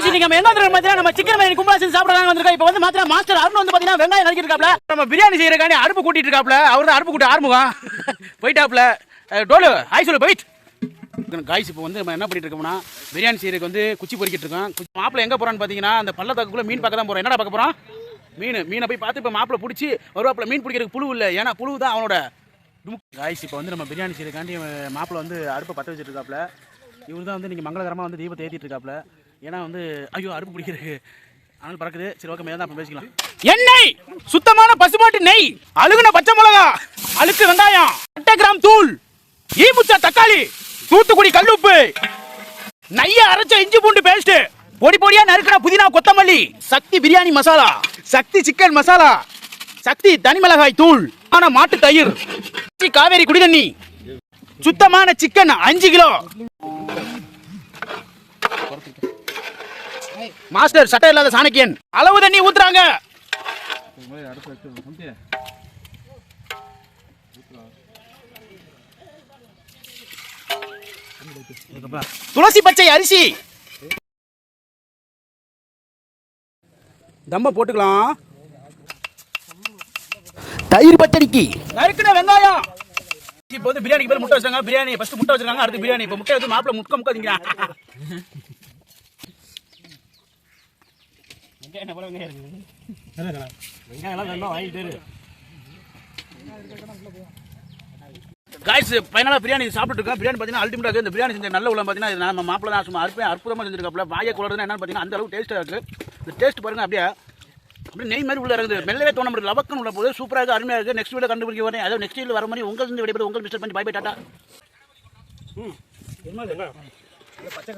இன்னைக்கு நம்ம எங்க வந்து பாத்தீங்கன்னா நம்ம சிக்கன் பிரியாணி கும்பலா செஞ்சு சாப்பிடறாங்க வந்திருக்கோம். இப்போ வந்து மாத்திரம் மாஸ்டர் அருண் வந்து பாத்தீங்கன்னா வெங்காயம் நறுக்கிட்டு இருக்காப்ல. நம்ம பிரியாணி செய்யறக்காண்டி அடுப்பு கூட்டிட்டு இருக்காப்ல. அவர்தான் அடுப்பு கூட்டி ஆறுமுகம் போயிட்டாப்ல. டோலு ஹாய் சொல்லு போயிட். காய்ஸ் இப்போ வந்து நம்ம என்ன பண்ணிட்டு இருக்கோம்னா பிரியாணி செய்யறதுக்கு வந்து குச்சி பொறிக்கிட்டு இருக்கோம். மாப்பிள்ள எங்க போறான்னு பாத்தீங்கன்னா அந்த பள்ளத்தாக்குள்ள மீன் பார்க்க தான் போறோம். என்னடா பார்க்க போறோம்? மீனை போய் பார்த்து இப்போ மாப்பிள்ள பிடிச்சி வருவாப்புல. மீன் பிடிக்கிறதுக்கு புழு இல்லை, ஏன்னா புழு தான் அவனோட. காய்ஸ் இப்போ வந்து நம்ம பிரியாணி செய்யறதுக்காண்டி மாப்பிள்ள வந்து அடுப்பை பற்ற வச்சுட்டு இருக்காப்ல. இவர் தான் வந்து நீங்கள் மங்களகரமாக வந்து தீபத்தை ஏற்றிட்டு இருக்காப்ல. ஏன்னா வந்து ஐயோ அடுப்பு பிடிக்கிறதுக்கு ஆனால் பறக்குது. சரி ஓகே, மேலே தான் அப்போ பேசிக்கலாம். எண்ணெய், சுத்தமான பசுமாட்டு நெய், அழுகுன பச்சை மிளகா, அழுக்கு வெங்காயம், 8 கிராம் தூள், ஈமுச்சா தக்காளி, தூத்துக்குடி கல்லுப்பு, நைய அரைச்ச இஞ்சி பூண்டு பேஸ்ட், பொடி பொடியா நறுக்கின புதினா கொத்தமல்லி, சக்தி பிரியாணி மசாலா, சக்தி சிக்கன் மசாலா, சக்தி தனி மிளகாய் தூள், ஆனா மாட்டு தயிர், காவேரி குடிதண்ணி, சுத்தமான சிக்கன் 5 கிலோ. மாஸ்டர் சட்டை இல்லாத சாணக்கியன் அளவு தண்ணி ஊத்துறாங்க. துளசி பச்சை அரிசி தம்ம போட்டுக்கலாம். தயிர் பச்சடிக்கு நறுக்கின வெங்காயம். இப்போ வந்து பிரியாணிக்கு பேர் முட்டை வச்சாங்க. பிரியாணி ஃபர்ஸ்ட் முட்டை வச்சிருக்காங்க, அடுத்து பிரியாணி. இப்போ முட்டை வந்து மாப்பிள்ள முக்க திங்கிறான். என்ன போல வெங்காயம் இருக்கு, வெங்காயம் எல்லாம் நல்லா வாங்கிட்டு காய்ஸ் ஃபைனலாக பிரியாணி சாப்பிட்டு இருக்கோம். பிரியாணி பார்த்தீங்கன்னா அல்டிமேட்டாக இருக்குது. இந்த பிரியாணி செஞ்ச நல்ல உள்ள பார்த்தீங்கன்னா நம்ம மாப்பிள்ள தான் சும்மா அற்புதமாக செஞ்சிருக்காப்புல. வாயை குளறதுன்னா என்னன்னு பார்த்தீங்கன்னா அந்த அளவுக்கு டேஸ்ட்டாக இருக்குது. இந்த டேஸ்ட் பாருங்க, அப்படியே நெய் மாதிரி உள்ள இருக்குது. மெல்லவே தோண முடியல, லவக்கன் உள்ள போது சூப்பராக இருக்குது, அருமையாக இருக்குது. நெக்ஸ்ட் வீடியோ கண்டுபிடிக்க வரேன். அதாவது நெக்ஸ்ட் வீடியோ வர மாதிரி உங்கள் விடைபெறும். உங்கள் மிஸ்டர் பண்ணி பை பை டாட்டா. பச்சை